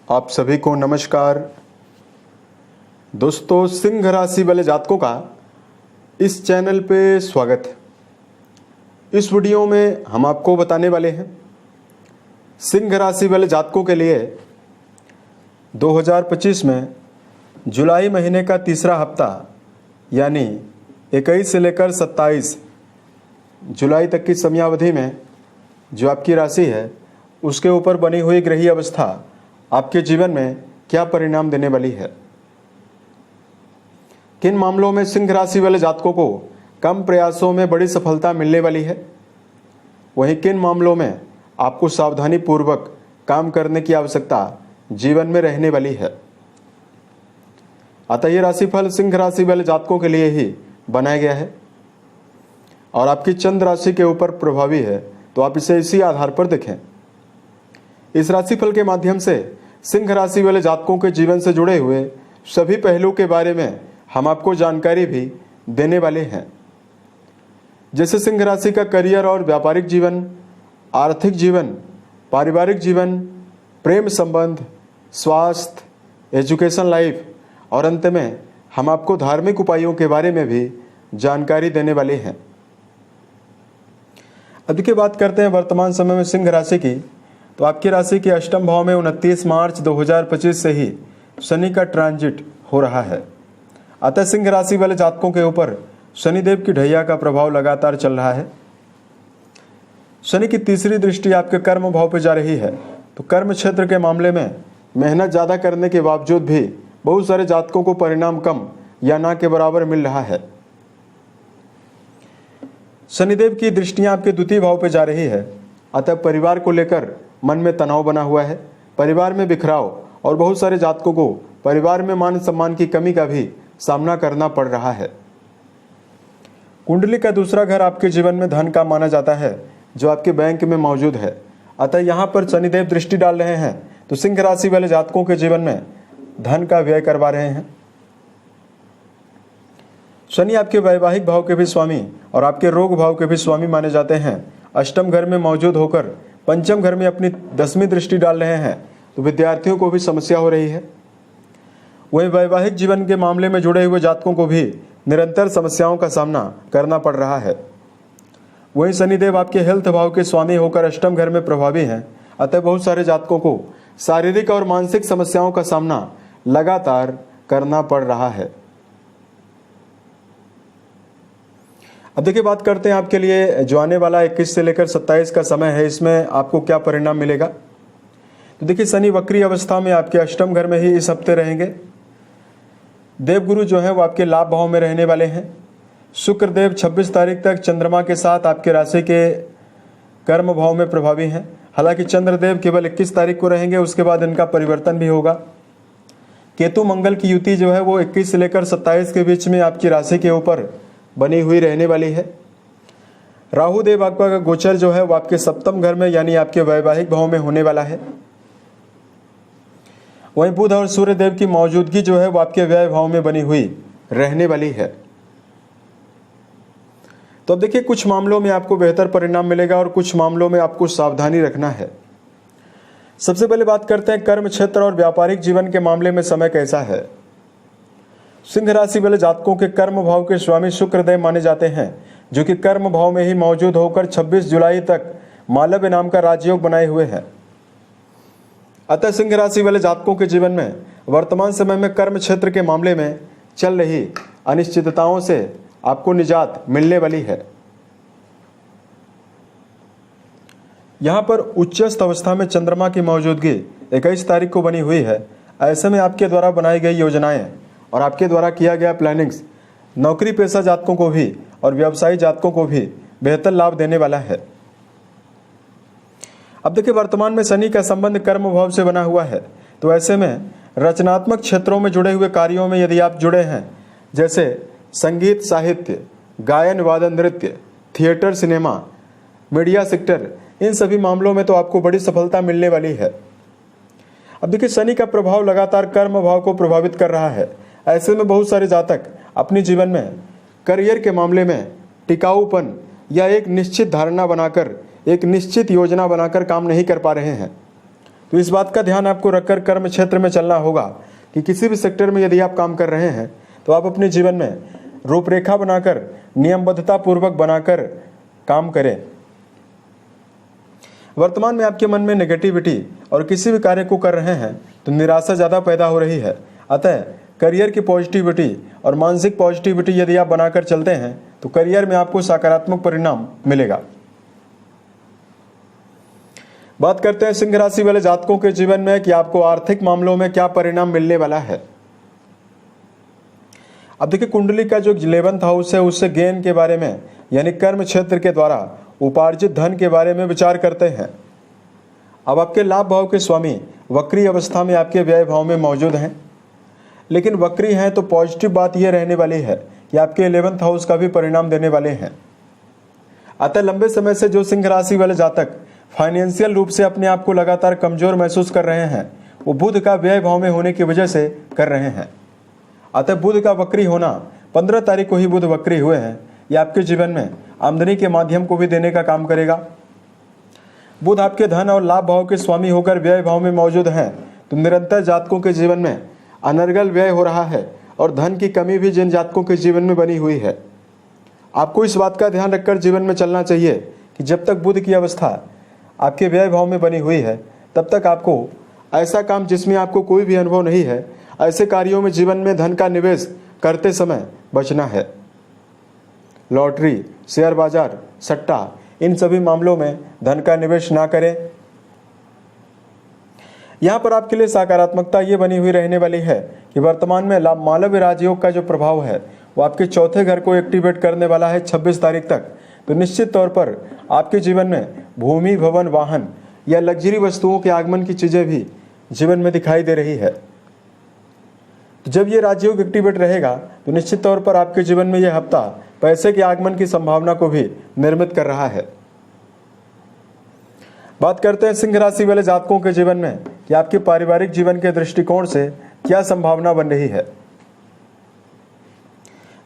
आप सभी को नमस्कार। दोस्तों, सिंह राशि वाले जातकों का इस चैनल पे स्वागत है। इस वीडियो में हम आपको बताने वाले हैं सिंह राशि वाले जातकों के लिए 2025 में जुलाई महीने का तीसरा हफ्ता यानी 21 से लेकर 27 जुलाई तक की समयावधि में जो आपकी राशि है उसके ऊपर बनी हुई ग्रहीय अवस्था आपके जीवन में क्या परिणाम देने वाली है। किन मामलों में सिंह राशि वाले जातकों को कम प्रयासों में बड़ी सफलता मिलने वाली है, वहीं किन मामलों में आपको सावधानी पूर्वक काम करने की आवश्यकता जीवन में रहने वाली है। अतः यह राशिफल सिंह राशि वाले जातकों के लिए ही बनाया गया है और आपकी चंद्र राशि के ऊपर प्रभावी है, तो आप इसे इसी आधार पर देखें। इस राशिफल के माध्यम से सिंह राशि वाले जातकों के जीवन से जुड़े हुए सभी पहलू के बारे में हम आपको जानकारी भी देने वाले हैं, जैसे सिंह राशि का करियर और व्यापारिक जीवन, आर्थिक जीवन, पारिवारिक जीवन, प्रेम संबंध, स्वास्थ्य, एजुकेशन लाइफ और अंत में हम आपको धार्मिक उपायों के बारे में भी जानकारी देने वाले हैं। अभी की बात करते हैं वर्तमान समय में सिंह राशि की, तो आपकी राशि के अष्टम भाव में 29 मार्च 2025 से ही शनि का ट्रांजिट हो रहा है। अतः सिंह राशि वाले जातकों के ऊपर शनिदेव की ढैया का प्रभाव लगातार चल रहा है। शनि की तीसरी दृष्टि आपके कर्म भाव पर जा रही है, तो कर्म क्षेत्र के मामले में मेहनत ज़्यादा करने के बावजूद भी बहुत सारे जातकों को परिणाम कम या ना के बराबर मिल रहा है। शनिदेव की दृष्टियां आपके द्वितीय भाव पर जा रही है, अतः परिवार को लेकर मन में तनाव बना हुआ है। परिवार में बिखराव और बहुत सारे जातकों को परिवार में मान सम्मान की कमी का भी सामना करना पड़ रहा है। कुंडली का दूसरा घर आपके जीवन में धन का माना जाता है, जो आपके बैंक में मौजूद है। अतः यहाँ पर शनिदेव दृष्टि डाल रहे हैं, तो सिंह राशि वाले जातकों के जीवन में धन का व्यय करवा रहे हैं। शनि आपके वैवाहिक भाव के भी स्वामी और आपके रोग भाव के भी स्वामी माने जाते हैं। अष्टम घर में मौजूद होकर पंचम घर में अपनी 10वीं दृष्टि डाल रहे हैं, तो विद्यार्थियों को भी समस्या हो रही है। वहीं वैवाहिक जीवन के मामले में जुड़े हुए जातकों को भी निरंतर समस्याओं का सामना करना पड़ रहा है। वहीं शनिदेव आपके हेल्थ भाव के स्वामी होकर अष्टम घर में प्रभावी हैं, अतः बहुत सारे जातकों को शारीरिक और मानसिक समस्याओं का सामना लगातार करना पड़ रहा है। अब देखिए, बात करते हैं आपके लिए जो आने वाला 21 से लेकर 27 का समय है, इसमें आपको क्या परिणाम मिलेगा। तो देखिए, शनि वक्री अवस्था में आपके अष्टम घर में ही इस हफ्ते रहेंगे। देवगुरु जो है वो आपके लाभ भाव में रहने वाले हैं। शुक्रदेव 26 तारीख तक चंद्रमा के साथ आपके राशि के कर्म भाव में प्रभावी हैं। हालांकि चंद्रदेव केवल 21 तारीख को रहेंगे, उसके बाद इनका परिवर्तन भी होगा। केतु मंगल की युति जो है वो 21 से लेकर 27 के बीच में आपकी राशि के ऊपर बनी हुई रहने वाली है। राहु देव आपका गोचर जो है वो आपके सप्तम घर में यानी आपके वैवाहिक भाव में होने वाला है। वहीं बुध और सूर्य देव की मौजूदगी जो है वो आपके व्यय भाव में बनी हुई रहने वाली है। तो अब देखिए, कुछ मामलों में आपको बेहतर परिणाम मिलेगा और कुछ मामलों में आपको सावधानी रखना है। सबसे पहले बात करते हैं कर्म क्षेत्र और व्यापारिक जीवन के मामले में समय कैसा है। सिंह राशि वाले जातकों के कर्म भाव के स्वामी शुक्रदेव माने जाते हैं, जो कि कर्म भाव में ही मौजूद होकर 26 जुलाई तक मालव्य नाम का राजयोग बनाए हुए हैं। अतः सिंह राशि वाले जातकों के जीवन में वर्तमान समय में कर्म क्षेत्र के मामले में चल रही अनिश्चितताओं से आपको निजात मिलने वाली है। यहाँ पर उच्चस्थ अवस्था में चंद्रमा की मौजूदगी 21 तारीख को बनी हुई है। ऐसे में आपके द्वारा बनाई गई योजनाएं और आपके द्वारा किया गया प्लानिंग्स नौकरी पेशा जातकों को भी और व्यवसायी जातकों को भी बेहतर लाभ देने वाला है। अब देखिए, वर्तमान में शनि का संबंध कर्म भाव से बना हुआ है, तो ऐसे में रचनात्मक क्षेत्रों में जुड़े हुए कार्यों में यदि आप जुड़े हैं, जैसे संगीत, साहित्य, गायन, वादन, नृत्य, थिएटर, सिनेमा, मीडिया सेक्टर, इन सभी मामलों में तो आपको बड़ी सफलता मिलने वाली है। अब देखिए, शनि का प्रभाव लगातार कर्म भाव को प्रभावित कर रहा है। ऐसे में बहुत सारे जातक अपने जीवन में करियर के मामले में टिकाऊपन या एक निश्चित धारणा बनाकर, एक निश्चित योजना बनाकर काम नहीं कर पा रहे हैं। तो इस बात का ध्यान आपको रखकर कर्म क्षेत्र में चलना होगा कि किसी भी सेक्टर में यदि आप काम कर रहे हैं तो आप अपने जीवन में रूपरेखा बनाकर, नियमबद्धता पूर्वक बनाकर काम करें। वर्तमान में आपके मन में नेगेटिविटी और किसी भी कार्य को कर रहे हैं तो निराशा ज़्यादा पैदा हो रही है। अतः करियर की पॉजिटिविटी और मानसिक पॉजिटिविटी यदि आप बनाकर चलते हैं तो करियर में आपको सकारात्मक परिणाम मिलेगा। बात करते हैं सिंह राशि वाले जातकों के जीवन में कि आपको आर्थिक मामलों में क्या परिणाम मिलने वाला है। अब देखिए, कुंडली का जो 11th हाउस है उससे गेन के बारे में यानी कर्म क्षेत्र के द्वारा उपार्जित धन के बारे में विचार करते हैं। अब आपके लाभ भाव के स्वामी वक्री अवस्था में आपके व्यय भाव में मौजूद हैं, लेकिन वक्री हैं तो पॉजिटिव बात यह रहने वाली है कि आपके 11th हाउस का भी परिणाम देने वाले हैं। अतः लंबे समय से जो सिंह राशि वाले जातक फाइनेंशियल रूप से अपने आप को लगातार कमजोर महसूस कर रहे हैं वो बुध का व्यय भाव में होने की वजह से कर रहे हैं। अतः बुध का वक्री होना, 15 तारीख को ही बुध वक्री हुए हैं, यह आपके जीवन में आमदनी के माध्यम को भी देने का काम करेगा। बुध आपके धन और लाभ भाव के स्वामी होकर व्यय भाव में मौजूद हैं तो निरंतर जातकों के जीवन में अनर्गल व्यय हो रहा है और धन की कमी भी जिन जातकों के जीवन में बनी हुई है। आपको इस बात का ध्यान रखकर जीवन में चलना चाहिए कि जब तक बुध की अवस्था आपके व्यय भाव में बनी हुई है तब तक आपको ऐसा काम जिसमें आपको कोई भी अनुभव नहीं है, ऐसे कार्यों में जीवन में धन का निवेश करते समय बचना है। लॉटरी, शेयर बाजार, सट्टा, इन सभी मामलों में धन का निवेश ना करें। यहाँ पर आपके लिए सकारात्मकता ये बनी हुई रहने वाली है कि वर्तमान में मालव्य राजयोग का जो प्रभाव है वो आपके चौथे घर को एक्टिवेट करने वाला है 26 तारीख तक। तो निश्चित तौर पर आपके जीवन में भूमि, भवन, वाहन या लग्जरी वस्तुओं के आगमन की चीज़ें भी जीवन में दिखाई दे रही है। तो जब ये राजयोग एक्टिवेट रहेगा तो निश्चित तौर पर आपके जीवन में यह हफ्ता पैसे के आगमन की संभावना को भी निर्मित कर रहा है। बात करते हैं सिंह राशि वाले जातकों के जीवन में कि आपके पारिवारिक जीवन के दृष्टिकोण से क्या संभावना बन रही है।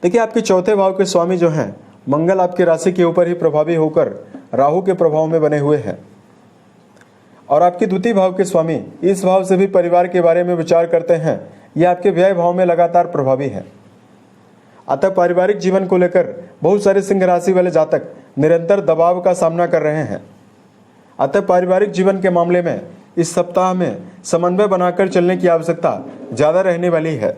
देखिए, आपके चौथे भाव के स्वामी जो हैं मंगल आपकी राशि के ऊपर ही प्रभावी होकर राहु के प्रभाव में बने हुए हैं और आपके द्वितीय भाव के स्वामी इस भाव से भी परिवार के बारे में विचार करते हैं। यह आपके व्यय भाव में लगातार प्रभावी है। अतः पारिवारिक जीवन को लेकर बहुत सारे सिंह राशि वाले जातक निरंतर दबाव का सामना कर रहे हैं। अतः पारिवारिक जीवन के मामले में इस सप्ताह में समन्वय बनाकर चलने की आवश्यकता ज़्यादा रहने वाली है।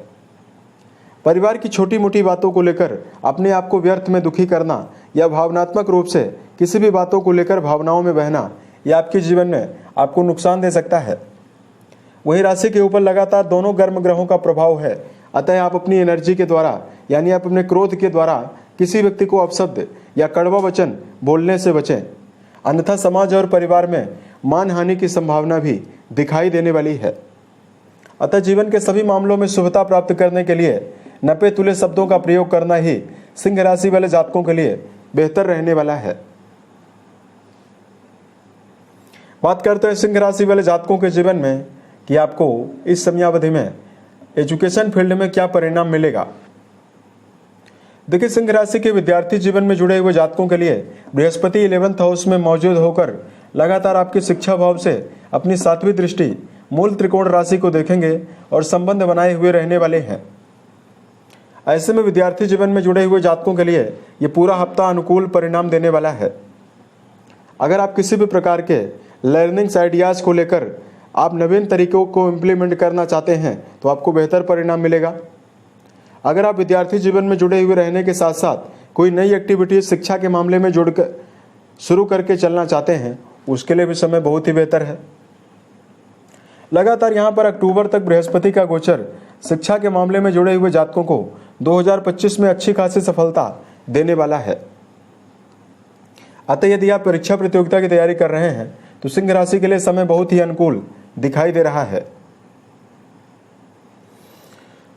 परिवार की छोटी मोटी बातों को लेकर अपने आप को व्यर्थ में दुखी करना या भावनात्मक रूप से किसी भी बातों को लेकर भावनाओं में बहना यह आपके जीवन में आपको नुकसान दे सकता है। वही राशि के ऊपर लगातार दोनों गर्म ग्रहों का प्रभाव है। अतः आप अपनी एनर्जी के द्वारा यानी आप अपने क्रोध के द्वारा किसी व्यक्ति को अपशब्द या कड़वा वचन बोलने से बचें, अन्यथा समाज और परिवार में मानहानि की संभावना भी दिखाई देने वाली है। अतः जीवन के सभी मामलों में शुभता प्राप्त करने के लिए नपे तुले शब्दों का प्रयोग करना ही सिंह राशि वाले जातकों के लिए बेहतर रहने वाला है। बात करते हैं सिंह राशि वाले जातकों के जीवन में कि आपको इस समयावधि में एजुकेशन फील्ड में क्या परिणाम मिलेगा। देखिए, सिंह राशि के विद्यार्थी जीवन में जुड़े हुए जातकों के लिए बृहस्पति 11th हाउस में मौजूद होकर लगातार आपकी शिक्षा भाव से अपनी 7वीं दृष्टि मूल त्रिकोण राशि को देखेंगे और संबंध बनाए हुए रहने वाले हैं। ऐसे में विद्यार्थी जीवन में जुड़े हुए जातकों के लिए ये पूरा हफ्ता अनुकूल परिणाम देने वाला है। अगर आप किसी भी प्रकार के लर्निंग्स आइडियाज़ को लेकर आप नवीन तरीकों को इम्प्लीमेंट करना चाहते हैं तो आपको बेहतर परिणाम मिलेगा। अगर आप विद्यार्थी जीवन में जुड़े हुए रहने के साथ साथ कोई नई एक्टिविटी शिक्षा के मामले में जुड़कर शुरू करके चलना चाहते हैं उसके लिए भी समय बहुत ही बेहतर है। लगातार यहाँ पर अक्टूबर तक बृहस्पति का गोचर शिक्षा के मामले में जुड़े हुए जातकों को 2025 में अच्छी खासी सफलता देने वाला है। अतः यदि आप परीक्षा प्रतियोगिता की तैयारी कर रहे हैं तो सिंह राशि के लिए समय बहुत ही अनुकूल दिखाई दे रहा है।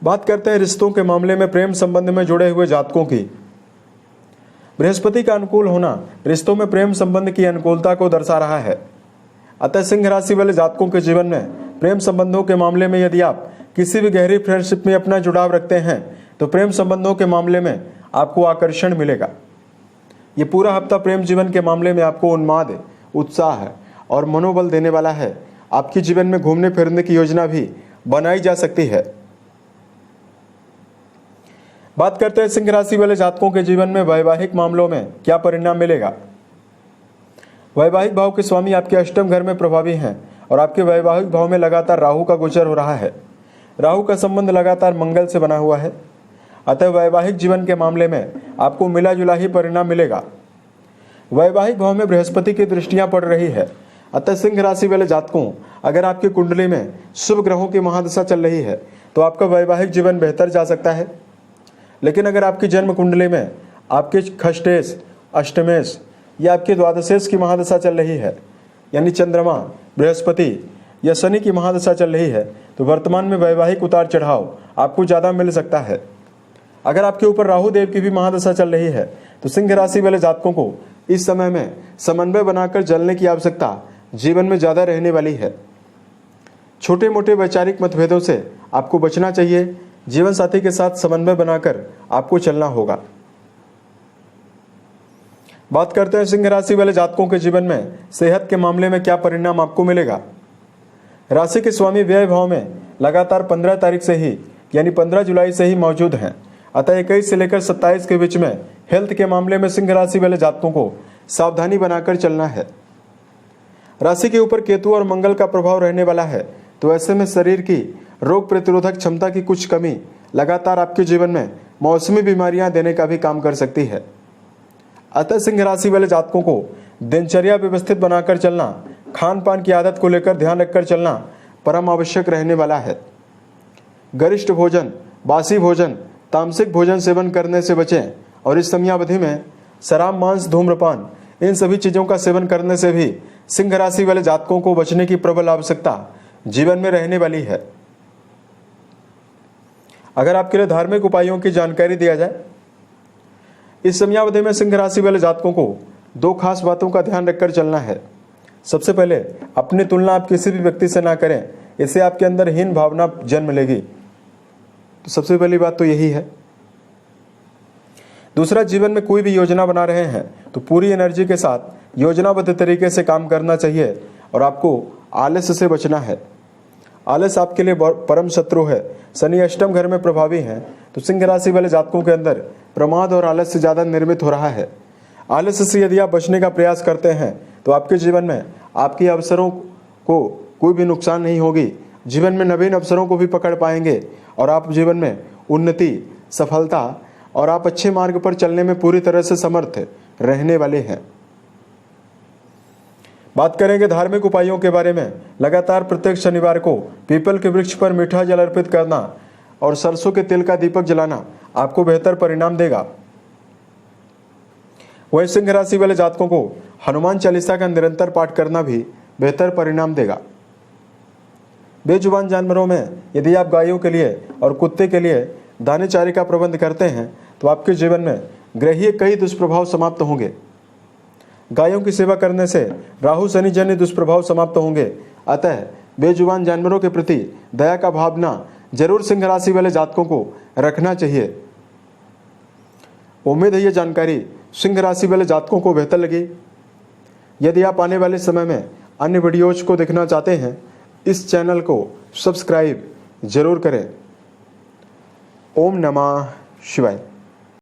बात करते हैं रिश्तों के मामले में प्रेम संबंध में जुड़े हुए जातकों की। बृहस्पति का अनुकूल होना रिश्तों में प्रेम संबंध की अनुकूलता को दर्शा रहा है। अतः सिंह राशि वाले जातकों के जीवन में प्रेम संबंधों के मामले में यदि आप किसी भी गहरी फ्रेंडशिप में अपना जुड़ाव रखते हैं तो प्रेम संबंधों के मामले में आपको आकर्षण मिलेगा। ये पूरा हफ्ता प्रेम जीवन के मामले में आपको उन्माद, उत्साह और मनोबल देने वाला है। आपके जीवन में घूमने फिरने की योजना भी बनाई जा सकती है। बात करते हैं सिंह राशि वाले जातकों के जीवन में वैवाहिक मामलों में क्या परिणाम मिलेगा। वैवाहिक भाव के स्वामी आपके अष्टम घर में प्रभावी हैं और आपके वैवाहिक भाव में लगातार राहु का गोचर हो रहा है। राहु का संबंध लगातार मंगल से बना हुआ है, अतः वैवाहिक जीवन के मामले में आपको मिला जुला ही परिणाम मिलेगा। वैवाहिक भाव में बृहस्पति की दृष्टियां पड़ रही है, अतः सिंह राशि वाले जातकों, अगर आपकी कुंडली में शुभ ग्रहों की महादशा चल रही है तो आपका वैवाहिक जीवन बेहतर जा सकता है। लेकिन अगर आपकी जन्म कुंडली में आपके खष्टेश, अष्टमेश या आपके द्वादशेश की महादशा चल रही है, यानी चंद्रमा, बृहस्पति या शनि की महादशा चल रही है, तो वर्तमान में वैवाहिक उतार चढ़ाव आपको ज़्यादा मिल सकता है। अगर आपके ऊपर राहु देव की भी महादशा चल रही है तो सिंह राशि वाले जातकों को इस समय में समन्वय बनाकर चलने की आवश्यकता जीवन में ज़्यादा रहने वाली है। छोटे मोटे वैचारिक मतभेदों से आपको बचना चाहिए। जीवन साथी के साथ समन्वय बनाकर आपको चलना होगा। बात करते हैं सिंह राशि वाले जातकों के जीवन में सेहत के मामले में क्या परिणाम आपको मिलेगा। राशि के स्वामी व्यय भाव में लगातार 15 तारीख से ही, यानी 15 जुलाई से ही मौजूद हैं, अतः 21 से लेकर 27 के बीच में हेल्थ के मामले में सिंह राशि वाले जातकों को सावधानी बनाकर चलना है। राशि के ऊपर केतु और मंगल का प्रभाव रहने वाला है, तो ऐसे में शरीर की रोग प्रतिरोधक क्षमता की कुछ कमी लगातार आपके जीवन में मौसमी बीमारियां देने का भी काम कर सकती है। अतः सिंह राशि वाले जातकों को दिनचर्या व्यवस्थित बनाकर चलना, खान पान की आदत को लेकर ध्यान रखकर चलना परम आवश्यक रहने वाला है। गरिष्ठ भोजन, बासी भोजन, तामसिक भोजन सेवन करने से बचें और इस समयावधि में शराब, मांस, धूम्रपान, इन सभी चीज़ों का सेवन करने से भी सिंह राशि वाले जातकों को बचने की प्रबल आवश्यकता जीवन में रहने वाली है। अगर आपके लिए धार्मिक उपायों की जानकारी दिया जाए, इस समयावधि में सिंह राशि वाले जातकों को 2 खास बातों का ध्यान रखकर चलना है। सबसे पहले, अपनी तुलना आप किसी भी व्यक्ति से ना करें, इससे आपके अंदर हीन भावना जन्म लेगी। तो सबसे पहली बात तो यही है। दूसरा, जीवन में कोई भी योजना बना रहे हैं तो पूरी एनर्जी के साथ योजनाबद्ध तरीके से काम करना चाहिए और आपको आलस्य से बचना है। आलस आपके लिए परम शत्रु है। शनि अष्टम घर में प्रभावी हैं, तो सिंह राशि वाले जातकों के अंदर प्रमाद और आलस से ज़्यादा निर्मित हो रहा है। आलस्य से यदि आप बचने का प्रयास करते हैं तो आपके जीवन में आपके अवसरों को कोई भी नुकसान नहीं होगी। जीवन में नवीन अवसरों को भी पकड़ पाएंगे और आप जीवन में उन्नति, सफलता और आप अच्छे मार्ग पर चलने में पूरी तरह से समर्थ रहने वाले हैं। बात करेंगे धार्मिक उपायों के बारे में। लगातार प्रत्येक शनिवार को पीपल के वृक्ष पर मीठा जल अर्पित करना और सरसों के तेल का दीपक जलाना आपको बेहतर परिणाम देगा। वहीं सिंह राशि वाले जातकों को हनुमान चालीसा का निरंतर पाठ करना भी बेहतर परिणाम देगा। बेजुबान जानवरों में यदि आप गायों के लिए और कुत्ते के लिए दाने चारे का प्रबंध करते हैं तो आपके जीवन में ग्रहीय कई दुष्प्रभाव समाप्त होंगे। गायों की सेवा करने से राहु शनि जन्य दुष्प्रभाव समाप्त होंगे। अतः बेजुबान जानवरों के प्रति दया का भावना जरूर सिंह राशि वाले जातकों को रखना चाहिए। उम्मीद है ये जानकारी सिंह राशि वाले जातकों को बेहतर लगी। यदि आप आने वाले समय में अन्य वीडियोज को देखना चाहते हैं, इस चैनल को सब्सक्राइब जरूर करें। ओम नमः शिवाय।